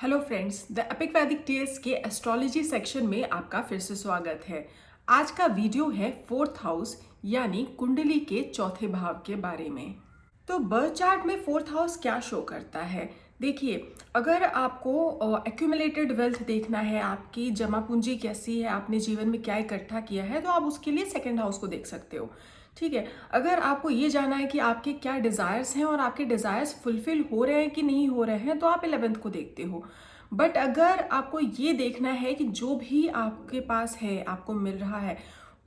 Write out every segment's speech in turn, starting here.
Hello friends, the epic वैदिक tales के astrology section में आपका फिर से स्वागत है। आज का वीडियो है फोर्थ हाउस यानी कुंडली के चौथे भाव के बारे में। तो बर्थ चार्ट में फोर्थ हाउस क्या शो करता है? देखिए, अगर आपको एक्यूमुलेटेड वेल्थ देखना है, आपकी जमा पूंजी कैसी है, आपने जीवन में क्या इकट्ठा किया है, तो आप उसके लिए सेकंड हाउस को देख सकते हो। ठीक है। अगर आपको ये जानना है कि आपके क्या डिज़ायर्स हैं और आपके डिज़ायर्स फुलफिल हो रहे हैं कि नहीं हो रहे हैं, तो आप 11th को देखते हो। बट अगर आपको ये देखना है कि जो भी आपके पास है, आपको मिल रहा है,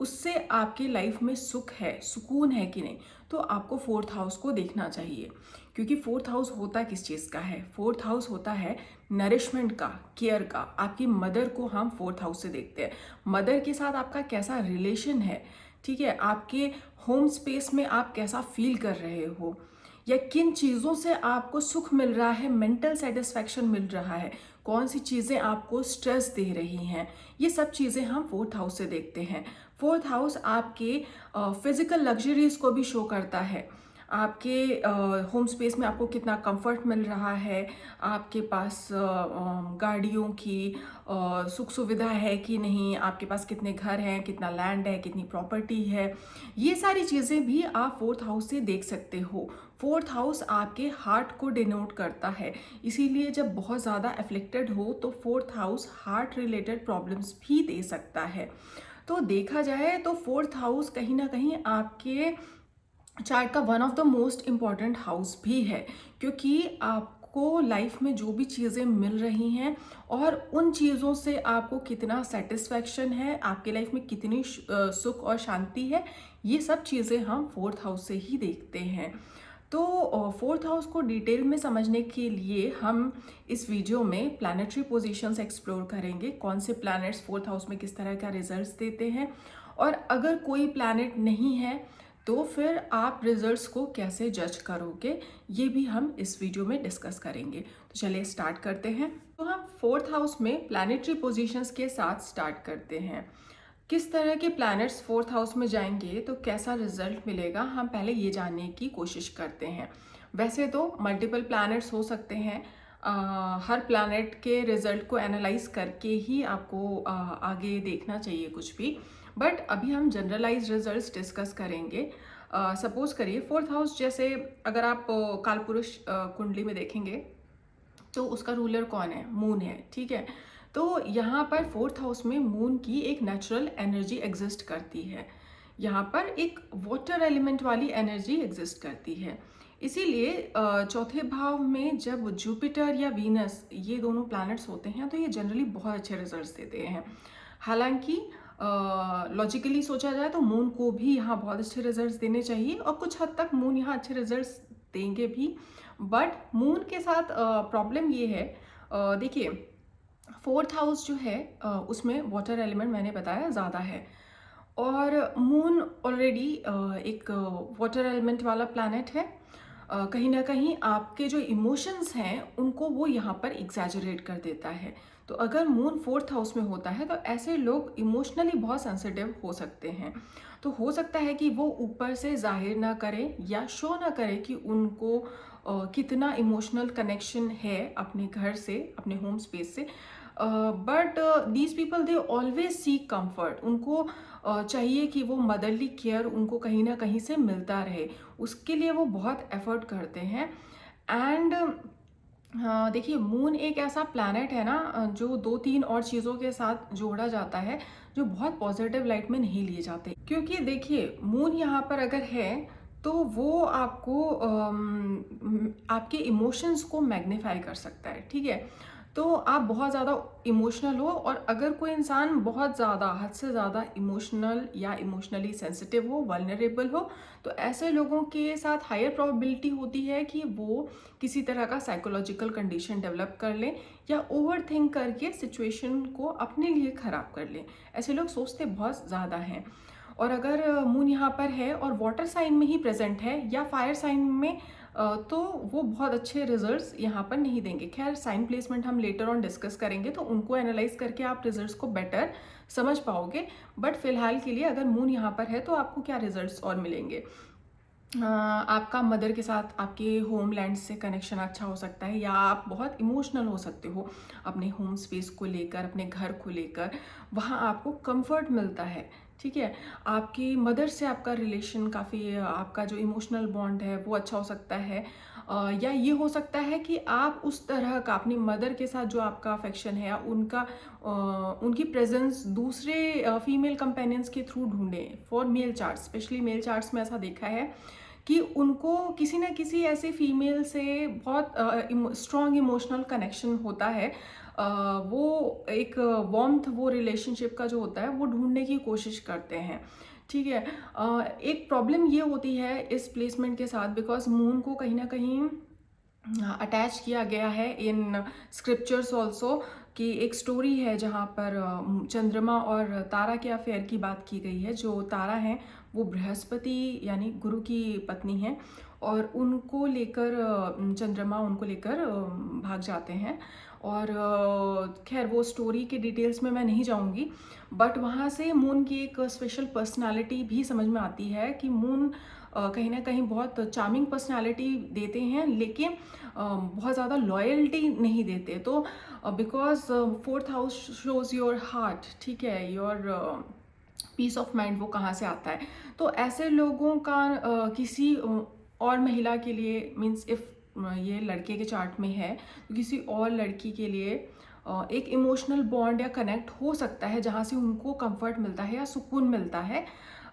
उससे आपके लाइफ में सुख है, सुकून है कि नहीं, तो आपको फोर्थ हाउस को देखना चाहिए। क्योंकि फोर्थ हाउस होता किस चीज़ का है? फोर्थ हाउस होता है नरिशमेंट का, केयर का। आपकी मदर को हम फोर्थ हाउस से देखते हैं। मदर के साथ आपका कैसा रिलेशन है, ठीक है, आपके होम स्पेस में आप कैसा फील कर रहे हो, या किन चीज़ों से आपको सुख मिल रहा है, मेंटल सेटिस्फैक्शन मिल रहा है, कौन सी चीज़ें आपको स्ट्रेस दे रही हैं, ये सब चीज़ें हम फोर्थ हाउस से देखते हैं। फोर्थ हाउस आपके फिजिकल लग्जरीज को भी शो करता है। आपके होम स्पेस में आपको कितना कंफर्ट मिल रहा है, आपके पास गाड़ियों की सुख सुविधा है कि नहीं, आपके पास कितने घर हैं, कितना लैंड है, कितनी प्रॉपर्टी है, ये सारी चीज़ें भी आप फोर्थ हाउस से देख सकते हो। फोर्थ हाउस आपके हार्ट को डिनोट करता है, इसीलिए जब बहुत ज़्यादा अफेक्टेड हो तो fourth house heart related problems भी दे सकता है। तो देखा जाए तो फोर्थ हाउस कहीं ना कहीं आपके चार्ट का one of the most important house भी है, क्योंकि आपको लाइफ में जो भी चीज़ें मिल रही हैं और उन चीज़ों से आपको कितना सेटिस्फैक्शन है, आपके लाइफ में कितनी सुख और शांति है, ये सब चीज़ें हम फोर्थ हाउस से ही देखते हैं। तो फोर्थ हाउस को डिटेल में समझने के लिए हम इस वीडियो में प्लैनेटरी पोजीशंस एक्सप्लोर करेंगे, कौन से प्लैनेट्स फोर्थ हाउस में किस तरह का रिजल्ट्स देते हैं, और अगर कोई प्लैनेट नहीं है तो फिर आप रिजल्ट्स को कैसे जज करोगे, ये भी हम इस वीडियो में डिस्कस करेंगे। तो चलिए स्टार्ट करते हैं। तो हम फोर्थ हाउस में प्लैनेटरी पोजीशंस के साथ स्टार्ट करते हैं। किस तरह के प्लैनेट्स फोर्थ हाउस में जाएंगे तो कैसा रिजल्ट मिलेगा, हम पहले ये जानने की कोशिश करते हैं। वैसे तो मल्टीपल प्लैनेट्स हो सकते हैं, हर प्लैनेट के रिजल्ट को एनालाइज करके ही आपको आगे देखना चाहिए कुछ भी। बट अभी हम जनरलाइज रिजल्ट्स डिस्कस करेंगे। सपोज करिए फोर्थ हाउस, जैसे अगर आप कालपुरुष कुंडली में देखेंगे तो उसका रूलर कौन है? मून है, ठीक है। तो यहाँ पर फोर्थ हाउस में मून की एक नेचुरल एनर्जी एग्जिस्ट करती है, यहाँ पर एक वाटर एलिमेंट वाली एनर्जी एग्जिस्ट करती है। इसीलिए चौथे भाव में जब जुपिटर या वीनस ये दोनों प्लैनेट्स होते हैं तो ये जनरली बहुत अच्छे रिजल्ट्स देते हैं। हालांकि लॉजिकली सोचा जाए तो मून को भी यहाँ बहुत अच्छे रिजल्ट्स देने चाहिए, और कुछ हद तक मून यहाँ अच्छे रिजल्ट्स देंगे भी। बट मून के साथ प्रॉब्लम ये है, देखिए फोर्थ हाउस जो है उसमें वाटर एलिमेंट मैंने बताया ज़्यादा है, और मून ऑलरेडी एक वाटर एलिमेंट वाला प्लैनेट है। कहीं ना कहीं आपके जो इमोशंस हैं उनको वो यहाँ पर एग्जैजरेट कर देता है। तो अगर मून फोर्थ हाउस में होता है तो ऐसे लोग इमोशनली बहुत सेंसिटिव हो सकते हैं। तो हो सकता है कि वो ऊपर से जाहिर ना करें या शो ना करें कि उनको कितना इमोशनल कनेक्शन है अपने घर से, अपने होम स्पेस से। But these people they always seek comfort. उनको चाहिए कि वो मदरली केयर उनको कहीं ना कहीं से मिलता रहे, उसके लिए वो बहुत एफर्ट करते हैं। एंड देखिए मून एक ऐसा प्लैनेट है ना जो दो तीन और चीज़ों के साथ जोड़ा जाता है जो बहुत पॉजिटिव लाइट में नहीं लिए जाते। क्योंकि देखिए मून यहाँ पर अगर है तो वो आपको आपके इमोशंस को मैग्नीफाई कर सकता है, ठीक है। तो आप बहुत ज़्यादा इमोशनल हो, और अगर कोई इंसान बहुत ज़्यादा, हद से ज़्यादा इमोशनल या इमोशनली सेंसिटिव हो, वल्नरेबल हो, तो ऐसे लोगों के साथ हायर प्रोबेबिलिटी होती है कि वो किसी तरह का साइकोलॉजिकल कंडीशन डेवलप कर लें या ओवर थिंक करके सिचुएशन को अपने लिए ख़राब कर लें। ऐसे लोग सोचते बहुत ज़्यादा हैं। और अगर मून यहाँ पर है और वाटर साइन में ही प्रेजेंट है या फायर साइन में, तो वो बहुत अच्छे रिजल्ट्स यहाँ पर नहीं देंगे। खैर साइन प्लेसमेंट हम लेटर ऑन डिस्कस करेंगे, तो उनको एनालाइज करके आप रिजल्ट्स को बेटर समझ पाओगे। बट फिलहाल के लिए अगर मून यहाँ पर है तो आपको क्या रिजल्ट्स और मिलेंगे? आपका मदर के साथ आपके होमलैंड से कनेक्शन अच्छा हो सकता है, या आप बहुत इमोशनल हो सकते हो अपने होम स्पेस को लेकर, अपने घर को लेकर। वहाँ आपको कंफर्ट मिलता है, ठीक है। आपकी मदर से आपका रिलेशन काफ़ी, आपका जो इमोशनल बॉन्ड है वो अच्छा हो सकता है। या ये हो सकता है कि आप उस तरह का अपनी मदर के साथ जो आपका अफेक्शन है, उनका उनकी प्रेजेंस दूसरे फीमेल कंपेनियंस के थ्रू ढूंढें। For male charts, specially male charts में ऐसा देखा है कि उनको किसी ना किसी ऐसे फीमेल से बहुत स्ट्रॉन्ग इमोशनल कनेक्शन होता है। वो एक वार्मथ, वो रिलेशनशिप का जो होता है वो ढूंढने की कोशिश करते हैं, ठीक है। एक प्रॉब्लम ये होती है इस प्लेसमेंट के साथ, बिकॉज मून को कहीं ना कहीं अटैच किया गया है इन स्क्रिप्चर्स ऑल्सो, कि एक स्टोरी है जहाँ पर चंद्रमा और तारा के अफेयर की बात की गई है। जो तारा हैं वो बृहस्पति यानी गुरु की पत्नी हैं, और उनको लेकर चंद्रमा उनको लेकर भाग जाते हैं। और खैर वो स्टोरी के डिटेल्स में मैं नहीं जाऊंगी, बट वहाँ से मून की एक स्पेशल पर्सनालिटी भी समझ में आती है कि मून कहीं ना कहीं बहुत चार्मिंग पर्सनालिटी देते हैं, लेकिन बहुत ज़्यादा लॉयल्टी नहीं देते। तो because fourth house shows your heart, ठीक है, योर पीस ऑफ माइंड वो कहाँ से आता है। तो ऐसे लोगों का किसी और महिला के लिए, मीन्स इफ ये लड़के के चार्ट में है तो किसी और लड़की के लिए एक इमोशनल बॉन्ड या कनेक्ट हो सकता है जहाँ से उनको कंफर्ट मिलता है या सुकून मिलता है।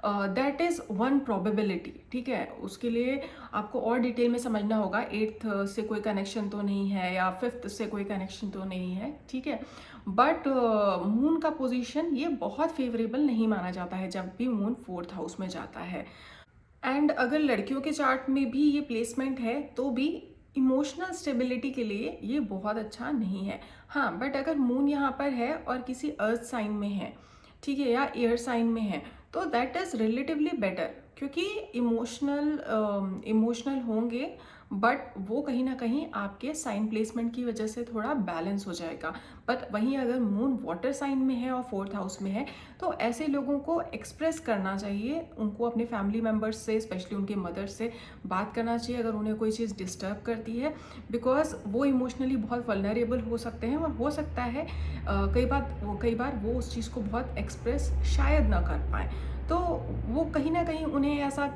दैट इज़ वन प्रोबेबिलिटी, ठीक है। उसके लिए आपको और डिटेल में समझना होगा, एट्थ से कोई कनेक्शन तो नहीं है या फिफ्थ से कोई कनेक्शन तो नहीं है, ठीक है। बट मून का पोजीशन ये बहुत फेवरेबल नहीं माना जाता है जब भी मून फोर्थ हाउस में जाता है। एंड अगर लड़कियों के चार्ट में भी ये प्लेसमेंट है तो भी इमोशनल स्टेबिलिटी के लिए ये बहुत अच्छा नहीं है। हाँ, बट अगर मून यहाँ पर है और किसी अर्थ साइन में है, ठीक है, या एयर साइन में है, तो दैट इज़ रिलेटिवली बेटर, क्योंकि इमोशनल होंगे, बट वो कहीं ना कहीं आपके साइन प्लेसमेंट की वजह से थोड़ा बैलेंस हो जाएगा। बट वहीं अगर मून वाटर साइन में है और फोर्थ हाउस में है, तो ऐसे लोगों को एक्सप्रेस करना चाहिए, उनको अपने फैमिली मेम्बर्स से, स्पेशली उनके मदर से बात करना चाहिए अगर उन्हें कोई चीज़ डिस्टर्ब करती है, बिकॉज वो इमोशनली बहुत वल्नरेबल हो सकते हैं, और हो सकता है कई बार वो उस चीज़ को बहुत एक्सप्रेस शायद ना कर पाए। तो वो कहीं ना कहीं उन्हें ऐसा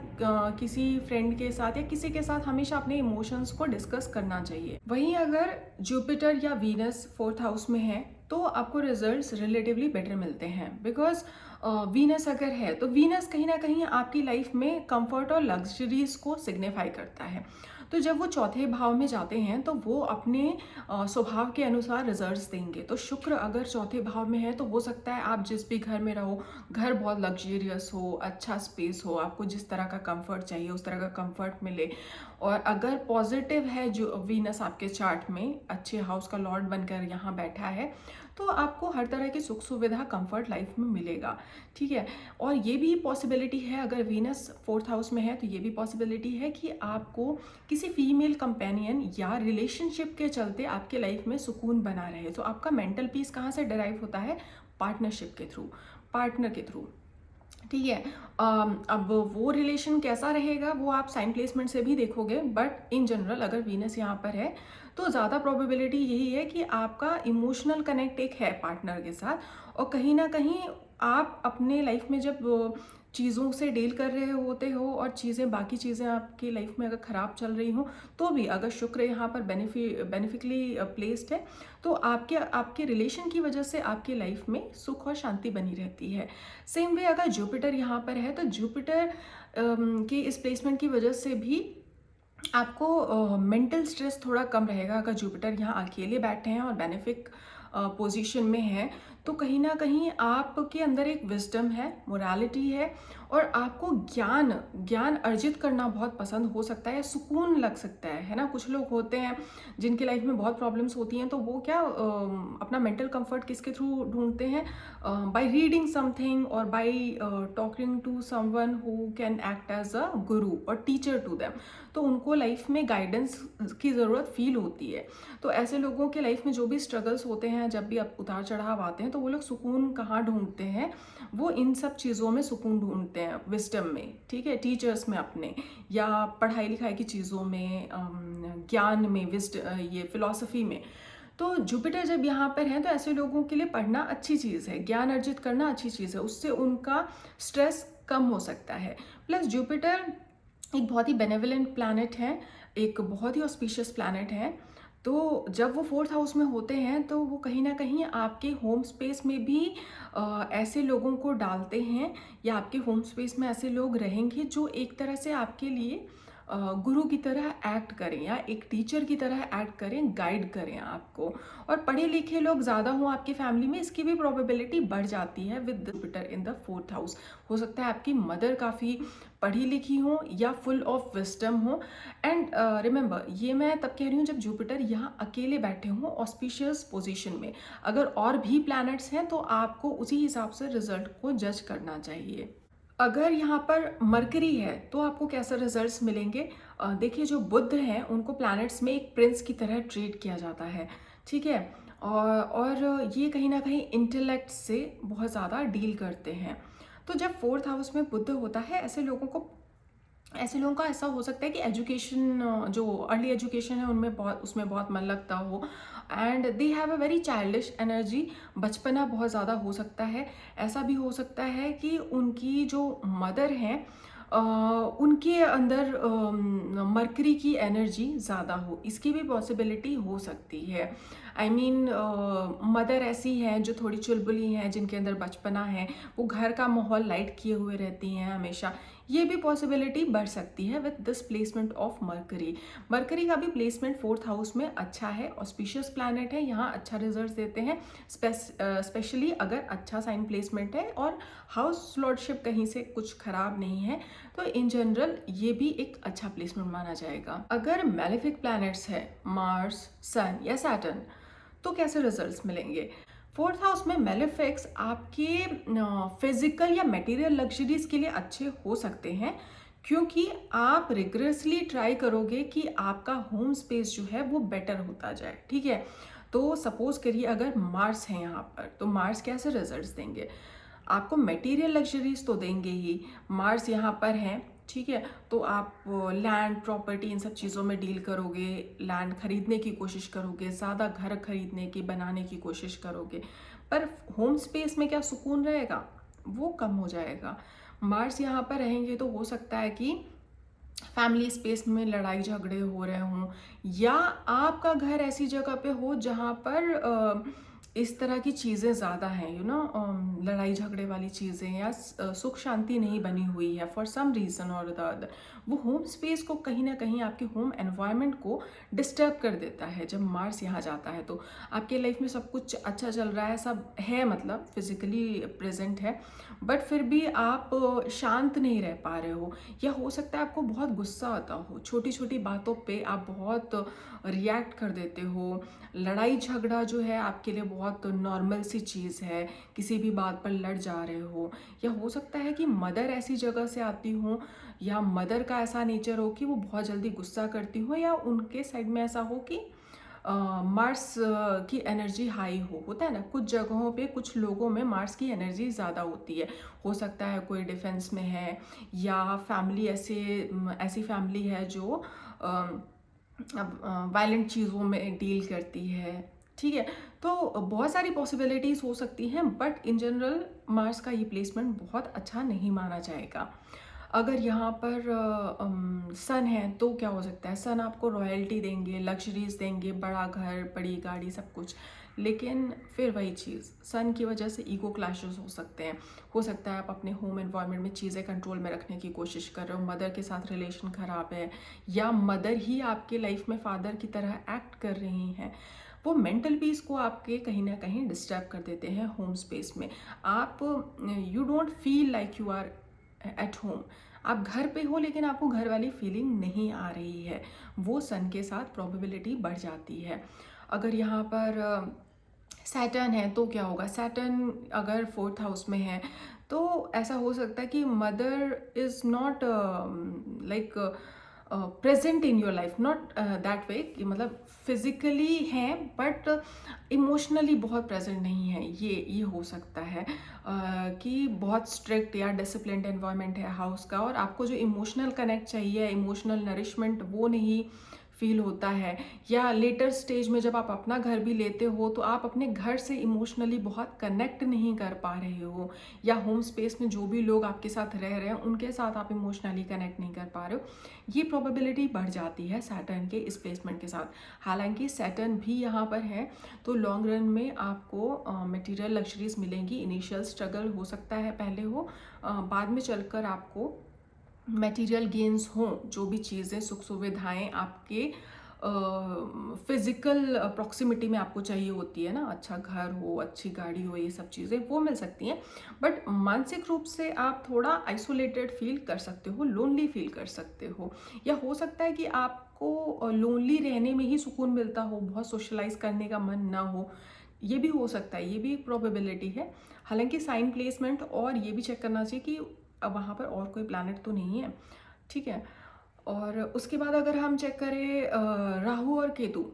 किसी फ्रेंड के साथ या किसी के साथ हमेशा अपने इमोशंस को डिस्कस करना चाहिए। वहीं अगर जुपिटर या वीनस फोर्थ हाउस में है तो आपको रिजल्ट्स रिलेटिवली बेटर मिलते हैं, बिकॉज वीनस अगर है तो वीनस कहीं ना कहीं आपकी लाइफ में कंफर्ट और लग्जरीज को सिग्निफाई करता है। तो जब वो चौथे भाव में जाते हैं तो वो अपने स्वभाव के अनुसार रिजल्ट्स देंगे। तो शुक्र अगर चौथे भाव में है तो हो सकता है आप जिस भी घर में रहो, घर बहुत लग्जरियस हो, अच्छा स्पेस हो, आपको जिस तरह का कंफर्ट चाहिए उस तरह का कंफर्ट मिले। और अगर पॉजिटिव है जो वीनस आपके चार्ट में अच्छे हाउस का लॉर्ड बनकर यहाँ बैठा है, तो आपको हर तरह की सुख सुविधा कंफर्ट लाइफ में मिलेगा, ठीक है। और ये भी पॉसिबिलिटी है, अगर वीनस फोर्थ हाउस में है तो ये भी पॉसिबिलिटी है कि आपको किसी फीमेल कंपेनियन या रिलेशनशिप के चलते आपके लाइफ में सुकून बना रहे। तो आपका मेंटल पीस कहाँ से डिराइव होता है? पार्टनरशिप के थ्रू, पार्टनर के थ्रू, ठीक है। अब वो रिलेशन कैसा रहेगा वो आप साइन प्लेसमेंट से भी देखोगे, बट इन जनरल अगर वीनस यहाँ पर है तो ज़्यादा प्रोबेबिलिटी यही है कि आपका इमोशनल कनेक्ट एक है पार्टनर के साथ, और कहीं ना कहीं आप अपने लाइफ में जब चीज़ों से डील कर रहे होते हो और बाकी चीज़ें आपकी लाइफ में अगर ख़राब चल रही हो, तो भी अगर शुक्र यहाँ पर बेनिफिकली प्लेस्ड है तो आपके रिलेशन की वजह से आपकी लाइफ में सुख और शांति बनी रहती है। सेम वे अगर जुपिटर यहाँ पर है तो जुपिटर के इस प्लेसमेंट की वजह से भी आपको मेंटल स्ट्रेस थोड़ा कम रहेगा। अगर जुपिटर यहाँ अकेले बैठे हैं और बेनिफिक पोजीशन में है तो कहीं ना कहीं आपके अंदर एक विजडम है, मोरालिटी है, और आपको ज्ञान ज्ञान अर्जित करना बहुत पसंद हो सकता है, सुकून लग सकता है ना। कुछ लोग होते हैं जिनकी लाइफ में बहुत प्रॉब्लम्स होती हैं, तो वो क्या अपना मेंटल कंफर्ट किसके थ्रू ढूंढते हैं? बाय रीडिंग समथिंग और by talking to someone who can act as a guru और टीचर टू देम। तो उनको लाइफ में गाइडेंस की ज़रूरत फील होती है। तो ऐसे लोगों के लाइफ में जो भी स्ट्रगल्स होते हैं, जब भी उतार चढ़ाव आते हैं, तो वो लोग सुकून कहाँ ढूंढते हैं? वो इन सब चीज़ों में सुकून ढूंढते होते हैं विस्डम में, ठीक है, टीचर्स में अपने, या पढ़ाई लिखाई की चीज़ों में, ज्ञान में, ये फिलॉसफी में। तो जुपिटर जब यहाँ पर है तो ऐसे लोगों के लिए पढ़ना अच्छी चीज़ है, ज्ञान अर्जित करना अच्छी चीज़ है, उससे उनका स्ट्रेस कम हो सकता है। प्लस जुपिटर एक बहुत ही बेनेवलेंट प्लैनेट है, एक बहुत ही ऑस्पिशियस प्लैनेट है। तो जब वो फोर्थ हाउस में होते हैं तो वो कहीं ना कहीं आपके होम स्पेस में भी ऐसे लोगों को डालते हैं, या आपके होम स्पेस में ऐसे लोग रहेंगे जो एक तरह से आपके लिए गुरु की तरह एक्ट करें या एक टीचर की तरह एक्ट करें, गाइड करें आपको। और पढ़े लिखे लोग ज़्यादा हों आपकी फैमिली में, इसकी भी प्रोबेबिलिटी बढ़ जाती है with Jupiter in the fourth house. हो सकता है आपकी मदर काफ़ी पढ़ी लिखी हो या फुल ऑफ विस्डम हो। एंड रिमेंबर, ये मैं तब कह रही हूँ जब जुपिटर यहाँ अकेले बैठे हों ऑस्पिशियस पोजीशन में। अगर और भी प्लैनेट्स हैं तो आपको उसी हिसाब से रिजल्ट को जज करना चाहिए। अगर यहाँ पर मरकरी है तो आपको कैसे रिजल्ट्स मिलेंगे? देखिए, जो बुध हैं उनको प्लैनेट्स में एक प्रिंस की तरह ट्रीट किया जाता है, ठीक है। और ये कहीं ना कहीं इंटेलेक्ट से बहुत ज़्यादा डील करते हैं। तो जब फोर्थ हाउस में बुध होता है, ऐसे लोगों का ऐसा हो सकता है कि एजुकेशन, जो अर्ली एजुकेशन है उसमें बहुत मन लगता हो, and they have a very childish energy, बचपना बहुत ज़्यादा हो सकता है। ऐसा भी हो सकता है कि उनकी जो मदर हैं उनके अंदर मरकरी की एनर्जी ज़्यादा हो, इसकी भी पॉसिबिलिटी हो सकती है। आई मीन मदर ऐसी हैं जो थोड़ी चुलबुली हैं, जिनके अंदर बचपना है, वो घर का माहौल लाइट किए हुए रहती हैं हमेशा, ये भी पॉसिबिलिटी बढ़ सकती है with this placement of mercury. Mercury का भी प्लेसमेंट फोर्थ हाउस में अच्छा है, ऑस्पिशियस प्लैनेट है, यहाँ अच्छा रिजल्ट देते हैं, स्पेशली अगर अच्छा साइन प्लेसमेंट है और हाउस लॉर्डशिप कहीं से कुछ खराब नहीं है, तो इन जनरल ये भी एक अच्छा प्लेसमेंट माना जाएगा। अगर मैलेफिक प्लैनेट्स है मार्स, सन या सैटर्न, तो कैसे रिजल्ट्स मिलेंगे? फोर्थ हाउस में मेलेफिक्स आपके फिजिकल या मटेरियल लग्जरीज के लिए अच्छे हो सकते हैं, क्योंकि आप रिग्रेसली ट्राई करोगे कि आपका होम स्पेस जो है वो बेटर होता जाए, ठीक है। तो सपोज करिए अगर मार्स है यहाँ पर, तो मार्स कैसे रिजल्ट्स देंगे? आपको मटेरियल लग्जरीज तो देंगे ही, मार्स यहाँ पर हैं, ठीक है। तो आप लैंड प्रॉपर्टी इन सब चीज़ों में डील करोगे, लैंड खरीदने की कोशिश करोगे, ज़्यादा घर खरीदने की बनाने की कोशिश करोगे, पर होम स्पेस में क्या सुकून रहेगा? वो कम हो जाएगा। मार्स यहाँ पर रहेंगे तो हो सकता है कि फैमिली स्पेस में लड़ाई झगड़े हो रहे हों, या आपका घर ऐसी जगह पे हो जहाँ पर इस तरह की चीज़ें ज़्यादा हैं, लड़ाई झगड़े वाली चीज़ें, या सुख शांति नहीं बनी हुई है फॉर सम रीज़न और द अदर। वो होम स्पेस को कहीं ना कहीं, आपके होम एनवायरनमेंट को डिस्टर्ब कर देता है जब मार्स यहाँ जाता है। तो आपके लाइफ में सब कुछ अच्छा चल रहा है, सब है, मतलब फिजिकली प्रेजेंट है, बट फिर भी आप शांत नहीं रह पा रहे हो, या हो सकता है आपको बहुत गुस्सा आता हो, छोटी छोटी बातों पे आप बहुत रिएक्ट कर देते हो। लड़ाई झगड़ा जो है आपके लिए बहुत नॉर्मल सी चीज़ है, किसी भी बात पर लड़ जा रहे हो। या हो सकता है कि मदर ऐसी जगह से आती हो, या मदर का ऐसा नेचर हो कि वो बहुत जल्दी गुस्सा करती हो, या उनके साइड में ऐसा हो कि मार्स की एनर्जी हाई होता है ना, कुछ जगहों पे कुछ लोगों में मार्स की एनर्जी ज़्यादा होती है। हो सकता है कोई डिफेंस में है, या फैमिली ऐसी फैमिली है जो वायलेंट चीज़ों में डील करती है, ठीक है। तो बहुत सारी पॉसिबिलिटीज़ हो सकती हैं, बट इन जनरल मार्स का ये प्लेसमेंट बहुत अच्छा नहीं माना जाएगा। अगर यहाँ पर सन है तो क्या हो सकता है? सन आपको रॉयल्टी देंगे, लग्जरीज देंगे, बड़ा घर, बड़ी गाड़ी, सब कुछ, लेकिन फिर वही चीज़, सन की वजह से ईगो क्लैशेस हो सकते हैं। हो सकता है आप अपने होम एनवायरनमेंट में चीज़ें कंट्रोल में रखने की कोशिश कर रहे हो, मदर के साथ रिलेशन ख़राब है, या मदर ही आपके लाइफ में फादर की तरह एक्ट कर रही हैं, वो मेंटल पीस को आपके कहीं ना कहीं डिस्टर्ब कर देते हैं होम स्पेस में। आप you don't feel like you are at home, आप घर पे हो लेकिन आपको घर वाली फीलिंग नहीं आ रही है, वो सन के साथ प्रोबेबिलिटी बढ़ जाती है। अगर यहाँ पर सैटर्न है तो क्या होगा? सैटर्न अगर फोर्थ हाउस में है तो ऐसा हो सकता है कि mother is not like present in your life, not that way कि मतलब फिजिकली हैं बट इमोशनली बहुत प्रेजेंट नहीं है। ये हो सकता है कि बहुत स्ट्रिक्ट या डिसिप्लिन्ड एनवायरनमेंट है हाउस का, और आपको जो इमोशनल कनेक्ट चाहिए, इमोशनल नरिशमेंट, वो नहीं फील होता है। या लेटर स्टेज में जब आप अपना घर भी लेते हो तो आप अपने घर से इमोशनली बहुत कनेक्ट नहीं कर पा रहे हो, या होम स्पेस में जो भी लोग आपके साथ रह रहे हैं उनके साथ आप इमोशनली कनेक्ट नहीं कर पा रहे हो। ये प्रोबेबिलिटी बढ़ जाती है सैटर्न के इस प्लेसमेंट के साथ। हालांकि सैटर्न भी यहाँ पर है तो लॉन्ग रन में आपको मटेरियल लग्जरीज मिलेंगी। इनिशियल स्ट्रगल हो सकता है पहले हो, बाद में चलकर आपको मटेरियल गेन्स हों, जो भी चीज़ें सुख सुविधाएं आपके फिजिकल प्रॉक्सिमिटी में आपको चाहिए होती है ना, अच्छा घर हो, अच्छी गाड़ी हो, ये सब चीज़ें वो मिल सकती हैं। बट मानसिक रूप से आप थोड़ा आइसोलेटेड फील कर सकते हो, लोनली फील कर सकते हो, या हो सकता है कि आपको लोनली रहने में ही सुकून मिलता हो, बहुत सोशलाइज करने का मन ना हो। ये भी हो सकता है, ये भी एक प्रोबेबिलिटी है। हालांकि साइन प्लेसमेंट और ये भी चेक करना चाहिए कि अब वहाँ पर और कोई प्लैनेट तो नहीं है, ठीक है। और उसके बाद अगर हम चेक करें राहु और केतु,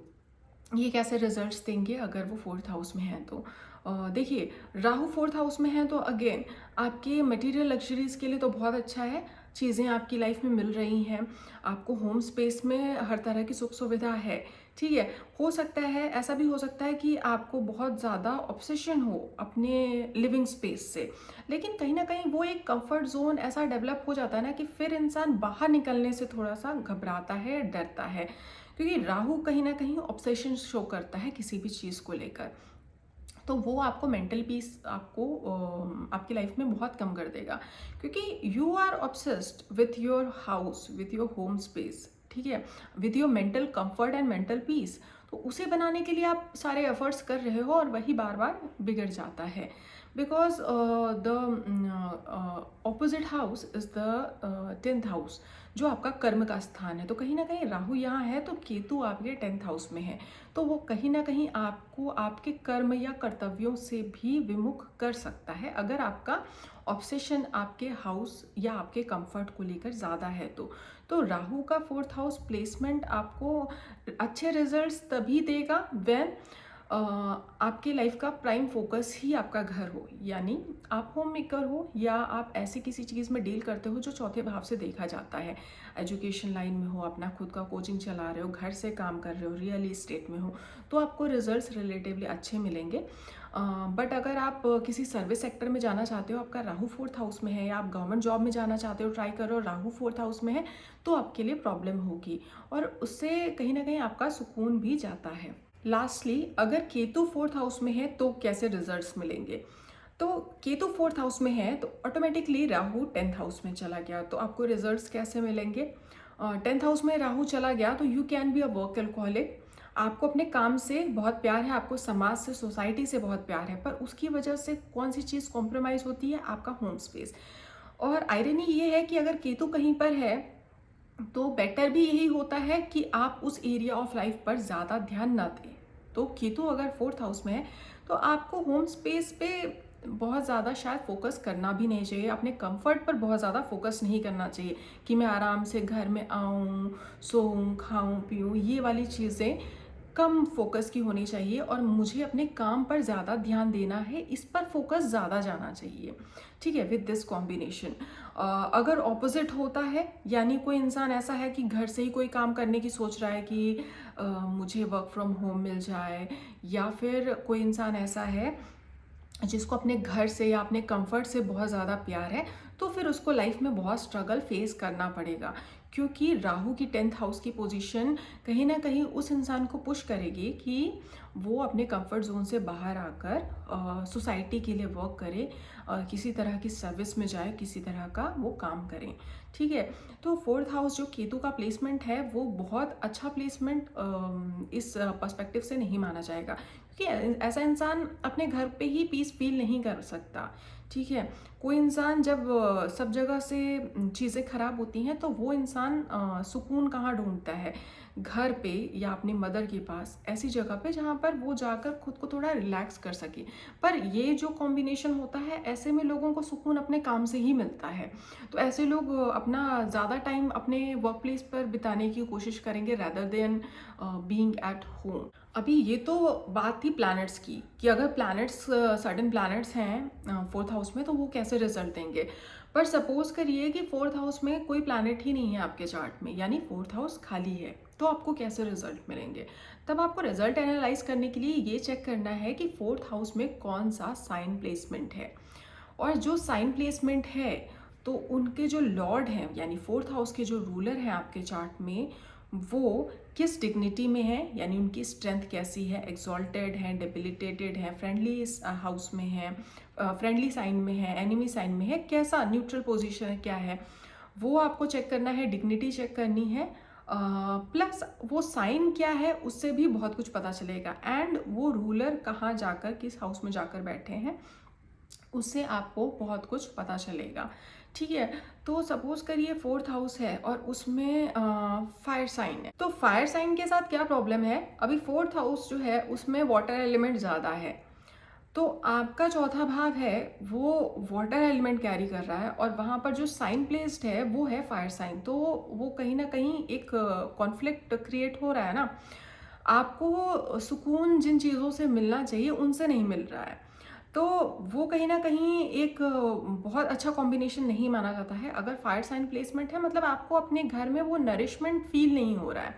ये कैसे रिजल्ट्स देंगे अगर वो फोर्थ हाउस में हैं तो देखिए, राहु फोर्थ हाउस में है तो अगेन आपके मटेरियल लग्जरीज के लिए तो बहुत अच्छा है। चीज़ें आपकी लाइफ में मिल रही हैं, आपको होम स्पेस में हर तरह की सुख सुविधा है, ठीक है। हो सकता है, ऐसा भी हो सकता है कि आपको बहुत ज़्यादा ऑब्सेशन हो अपने लिविंग स्पेस से, लेकिन कहीं ना कहीं वो एक कंफर्ट जोन ऐसा डेवलप हो जाता है ना कि फिर इंसान बाहर निकलने से थोड़ा सा घबराता है, डरता है, क्योंकि राहु कहीं ना कहीं ऑब्सेशन शो करता है किसी भी चीज़ को लेकर। तो वो आपको मेंटल पीस आपको आपकी लाइफ में बहुत कम कर देगा, क्योंकि you are obsessed with your house, with your home space, ठीक है, with your mental comfort and mental peace. तो उसे बनाने के लिए आप सारे एफर्ट्स कर रहे हो और वही बार बार बिगड़ जाता है, because the opposite house is the 10th house, जो आपका कर्म का स्थान है। तो कहीं ना कहीं राहु यहाँ है तो केतु आपके 10th हाउस में है, तो वो कहीं ना कहीं आपको आपके कर्म या कर्तव्यों से भी विमुख कर सकता है अगर आपका ऑब्सेशन आपके हाउस या आपके कंफर्ट को लेकर ज़्यादा है तो राहु का फोर्थ हाउस प्लेसमेंट आपको अच्छे रिजल्ट्स तभी देगा व्हेन आपके लाइफ का प्राइम फोकस ही आपका घर हो, यानी आप होम मेकर हो या आप ऐसी किसी चीज़ में डील करते हो जो चौथे भाव से देखा जाता है। एजुकेशन लाइन में हो, अपना खुद का कोचिंग चला रहे हो, घर से काम कर रहे हो, रियल इस्टेट में हो, तो आपको रिजल्ट्स रिलेटिवली अच्छे मिलेंगे। बट अगर आप किसी सर्विस सेक्टर में जाना चाहते हो, आपका राहु फोर्थ हाउस में है, या आप गवर्नमेंट जॉब में जाना चाहते हो, ट्राई करो, राहु फोर्थ हाउस में है, तो आपके लिए प्रॉब्लम होगी और उससे कहीं ना कहीं आपका सुकून भी जाता है। लास्टली, अगर केतु फोर्थ हाउस में है तो कैसे रिजल्ट्स मिलेंगे? तो केतु फोर्थ हाउस में है तो ऑटोमेटिकली राहु 10th हाउस में चला गया, तो आपको रिजल्ट्स कैसे मिलेंगे? 10th हाउस में राहु चला गया तो you can be a workaholic. आपको अपने काम से बहुत प्यार है, आपको समाज से, सोसाइटी से बहुत प्यार है, पर उसकी वजह से कौन सी चीज़ कॉम्प्रोमाइज़ होती है? आपका होम स्पेस। और आयरनी ये है कि अगर केतु कहीं पर है तो बेटर भी यही होता है कि आप उस एरिया ऑफ लाइफ पर ज़्यादा ध्यान ना दें। तो केतु अगर फोर्थ हाउस में है तो आपको होम स्पेस पे बहुत ज़्यादा शायद फोकस करना भी नहीं चाहिए, अपने कंफर्ट पर बहुत ज़्यादा फोकस नहीं करना चाहिए कि मैं आराम से घर में आऊँ, सोऊं, खाऊं, पीऊँ, ये वाली चीज़ें कम फोकस की होनी चाहिए और मुझे अपने काम पर ज़्यादा ध्यान देना है, इस पर फोकस ज़्यादा जाना चाहिए, ठीक है। विद दिस कॉम्बिनेशन अगर ऑपोजिट होता है, यानी कोई इंसान ऐसा है कि घर से ही कोई काम करने की सोच रहा है कि मुझे वर्क फ्रॉम होम मिल जाए, या फिर कोई इंसान ऐसा है जिसको अपने घर से या अपने कंफर्ट से बहुत ज़्यादा प्यार है, तो फिर उसको लाइफ में बहुत स्ट्रगल फेस करना पड़ेगा, क्योंकि राहु की 10th हाउस की पोजीशन कहीं ना कहीं उस इंसान को पुश करेगी कि वो अपने कंफर्ट जोन से बाहर आकर सोसाइटी के लिए वर्क करे, किसी तरह की सर्विस में जाए, किसी तरह का वो काम करें, ठीक है। तो फोर्थ हाउस जो केतु का प्लेसमेंट है वो बहुत अच्छा प्लेसमेंट इस पर्सपेक्टिव से नहीं माना जाएगा, क्योंकि ऐसा इंसान अपने घर पे ही पीस फील नहीं कर सकता। ठीक है, कोई इंसान जब सब जगह से चीज़ें खराब होती हैं तो वो इंसान सुकून कहाँ ढूंढता है? घर पे या अपनी मदर के पास, ऐसी जगह पे जहाँ पर वो जाकर खुद को थोड़ा रिलैक्स कर सके। पर ये जो कॉम्बिनेशन होता है, ऐसे में लोगों को सुकून अपने काम से ही मिलता है। तो ऐसे लोग अपना ज़्यादा टाइम अपने वर्क प्लेस पर बिताने की कोशिश करेंगे rather than being at home. अभी ये तो बात थी प्लैनेट्स की, कि अगर प्लैनेट्स सर्टेन प्लैनेट्स हैं फोर्थ हाउस में तो वो कैसे रिजल्ट देंगे। पर सपोज करिए कि फोर्थ हाउस में कोई प्लैनेट ही नहीं है आपके चार्ट में, यानी फोर्थ हाउस खाली है, तो आपको कैसे रिजल्ट मिलेंगे? तब आपको रिजल्ट एनालाइज करने के लिए ये चेक करना है कि फोर्थ हाउस में कौन सा साइन प्लेसमेंट है। और जो साइन प्लेसमेंट है तो उनके जो लॉर्ड हैं, यानी फोर्थ हाउस के जो रूलर हैं आपके चार्ट में, वो किस डिग्निटी में है, यानी उनकी स्ट्रेंथ कैसी है, एक्सॉल्टेड है, डेबिलिटेटेड है, फ्रेंडली हाउस में है, फ्रेंडली साइन में है, एनिमी साइन में है, कैसा न्यूट्रल पोजीशन है, क्या है, वो आपको चेक करना है। डिग्निटी चेक करनी है, प्लस वो साइन क्या है उससे भी बहुत कुछ पता चलेगा। एंड वो रूलर कहाँ जाकर, किस हाउस में जाकर बैठे हैं, उससे आपको बहुत कुछ पता चलेगा। ठीक है, तो सपोज करिए फोर्थ हाउस है और उसमें फायर साइन है। तो फायर साइन के साथ क्या प्रॉब्लम है, अभी फोर्थ हाउस जो है उसमें वाटर एलिमेंट ज़्यादा है, तो आपका चौथा भाव है वो वाटर एलिमेंट कैरी कर रहा है, और वहाँ पर जो साइन प्लेस्ड है वो है फायर साइन। तो वो कहीं ना कहीं एक कॉन्फ्लिक्ट क्रिएट हो रहा है ना, आपको सुकून जिन चीज़ों से मिलना चाहिए उनसे नहीं मिल रहा है। तो वो कहीं ना कहीं एक बहुत अच्छा कॉम्बिनेशन नहीं माना जाता है। अगर फायर साइन प्लेसमेंट है, मतलब आपको अपने घर में वो नरिशमेंट फील नहीं हो रहा है,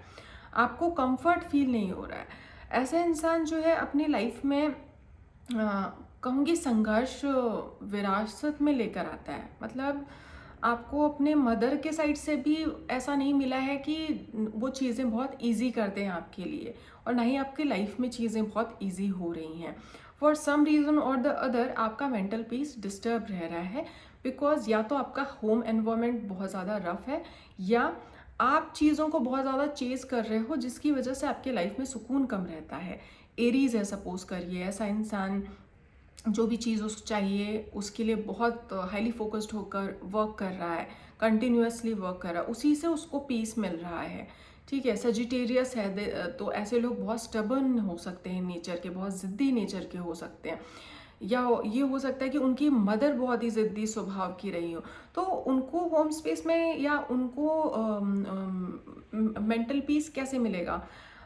आपको कंफर्ट फील नहीं हो रहा है। ऐसा इंसान जो है अपनी लाइफ में कहूँगी संघर्ष विरासत में लेकर आता है। मतलब आपको अपने मदर के साइड से भी ऐसा नहीं मिला है कि वो चीज़ें बहुत इजी करते हैं आपके लिए, और ना ही आपकी लाइफ में चीज़ें बहुत इजी हो रही हैं। फॉर सम रीज़न और द अदर आपका मेंटल पीस डिस्टर्ब रह रहा है, बिकॉज या तो आपका होम एनवायरनमेंट बहुत ज़्यादा रफ है, या आप चीज़ों को बहुत ज़्यादा चेज कर रहे हो जिसकी वजह से आपके लाइफ में सुकून कम रहता है। एरीज है सपोज करिए, ऐसा इंसान जो भी चीज़ उसको चाहिए उसके लिए बहुत हाईली फोकस्ड होकर वर्क कर रहा है, कंटिन्यूअसली वर्क कर रहा है, उसी से उसको पीस मिल रहा है। ठीक है, सजिटेरियस है तो ऐसे लोग बहुत स्टबर्न हो सकते हैं नेचर के, बहुत ज़िद्दी नेचर के हो सकते हैं। या ये हो सकता है कि उनकी मदर बहुत ही ज़िद्दी स्वभाव की रही हो, तो उनको होम स्पेस में या उनको मेंटल पीस कैसे मिलेगा?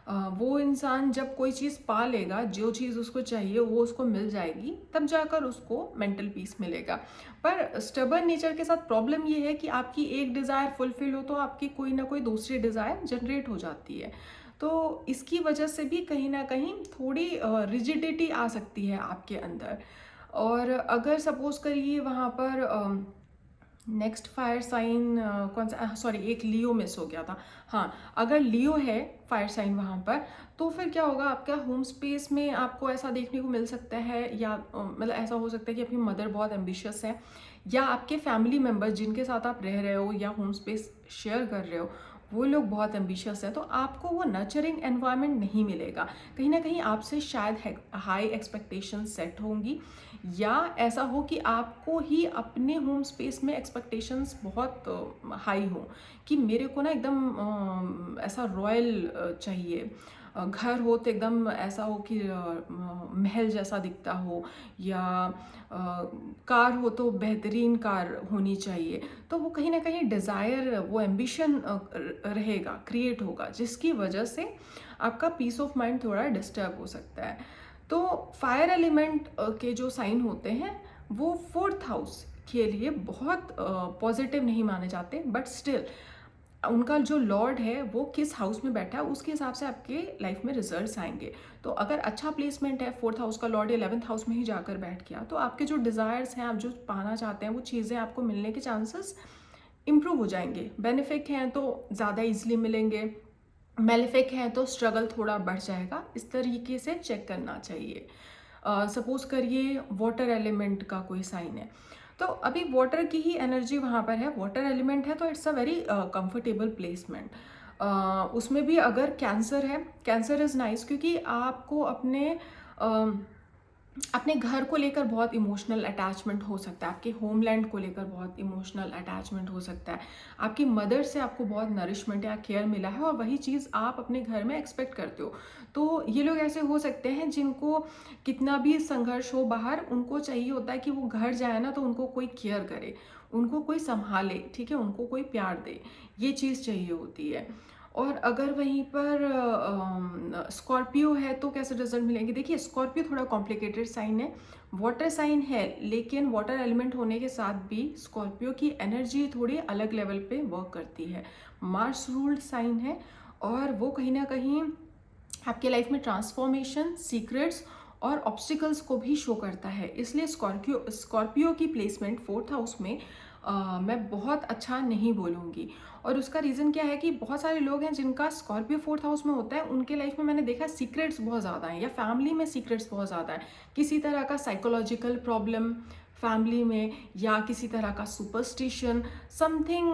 वो इंसान जब कोई चीज़ पा लेगा, जो चीज़ उसको चाहिए वो उसको मिल जाएगी, तब जाकर उसको मेंटल पीस मिलेगा। पर स्टबर्न नेचर के साथ प्रॉब्लम ये है कि आपकी एक डिज़ायर फुलफिल हो तो आपकी कोई ना कोई दूसरी डिज़ायर जनरेट हो जाती है। तो इसकी वजह से भी कहीं ना कहीं थोड़ी रिजिडिटी आ सकती है आपके अंदर। और अगर सपोज करिए वहाँ पर नेक्स्ट फायर साइन कौन सा, सॉरी एक लियो मिस हो गया था। हाँ, अगर लियो है फायर साइन वहाँ पर, तो फिर क्या होगा, आपका होम स्पेस में आपको ऐसा देखने को मिल सकता है, या मतलब ऐसा हो सकता है कि आपकी मदर बहुत एम्बिशियस है, या आपके फैमिली मेम्बर्स जिनके साथ आप रह रहे हो या होम स्पेस शेयर कर रहे हो वो लोग बहुत एम्बिशियस हैं, तो आपको वो नर्चरिंग एनवायरनमेंट नहीं मिलेगा। कहीं ना कहीं आपसे शायद हाई एक्सपेक्टेशन सेट होंगी, या ऐसा हो कि आपको ही अपने होम स्पेस में एक्सपेक्टेशंस बहुत हाई हो, कि मेरे को ना एकदम ऐसा रॉयल चाहिए। घर हो तो एकदम ऐसा हो कि महल जैसा दिखता हो, या कार हो तो बेहतरीन कार होनी चाहिए। तो वो कहीं ना कहीं डिज़ायर, वो एम्बिशन रहेगा, क्रिएट होगा, जिसकी वजह से आपका पीस ऑफ माइंड थोड़ा डिस्टर्ब हो सकता है। तो फायर एलिमेंट के जो साइन होते हैं वो फोर्थ हाउस के लिए बहुत पॉजिटिव नहीं माने जाते, बट स्टिल उनका जो लॉर्ड है वो किस हाउस में बैठा है उसके हिसाब से आपके लाइफ में रिजल्ट्स आएंगे। तो अगर अच्छा प्लेसमेंट है, फोर्थ हाउस का लॉर्ड 11th हाउस में ही जाकर बैठ गया, तो आपके जो डिज़ायर्स हैं, आप जो पाना चाहते हैं, वो चीज़ें आपको मिलने के चांसेस इम्प्रूव हो जाएंगे। बेनिफिक हैं तो ज़्यादा इजीली मिलेंगे, मेलेफिक हैं तो स्ट्रगल थोड़ा बढ़ जाएगा। इस तरीके से चेक करना चाहिए। सपोज करिए वाटर एलिमेंट का कोई साइन है, तो अभी वाटर की ही एनर्जी वहाँ पर है, वाटर एलिमेंट है, तो it's a very comfortable placement. उसमें भी अगर कैंसर है, कैंसर इज़ नाइस, क्योंकि आपको अपने अपने घर को लेकर बहुत इमोशनल अटैचमेंट हो सकता है, आपके होमलैंड को लेकर बहुत इमोशनल अटैचमेंट हो सकता है, आपकी मदर से आपको बहुत नरिशमेंट या केयर मिला है और वही चीज़ आप अपने घर में एक्सपेक्ट करते हो। तो ये लोग ऐसे हो सकते हैं जिनको कितना भी संघर्ष हो बाहर, उनको चाहिए होता है कि वो घर जाए ना तो उनको कोई केयर करे, उनको कोई संभाले, ठीक है, उनको कोई प्यार दे, ये चीज़ चाहिए होती है। और अगर वहीं पर स्कॉर्पियो है तो कैसे रिजल्ट मिलेंगे? देखिए, स्कॉर्पियो थोड़ा कॉम्प्लिकेटेड साइन है, वाटर साइन है, लेकिन वाटर एलिमेंट होने के साथ भी स्कॉर्पियो की एनर्जी थोड़ी अलग लेवल पे वर्क करती है। मार्स रूल्ड साइन है और वो कहीं ना कहीं आपके लाइफ में ट्रांसफॉर्मेशन, सीक्रेट्स और ऑब्स्टिकल्स को भी शो करता है। इसलिए स्कॉर्पियो की प्लेसमेंट फोर्थ हाउस में मैं बहुत अच्छा नहीं बोलूँगी। और उसका रीज़न क्या है कि बहुत सारे लोग हैं जिनका स्कॉर्पियो फोर्थ हाउस में होता है, उनके लाइफ में मैंने देखा सीक्रेट्स बहुत ज़्यादा हैं, या फैमिली में सीक्रेट्स बहुत ज़्यादा है, किसी तरह का साइकोलॉजिकल प्रॉब्लम फैमिली में, या किसी तरह का सुपरस्टिशन, समथिंग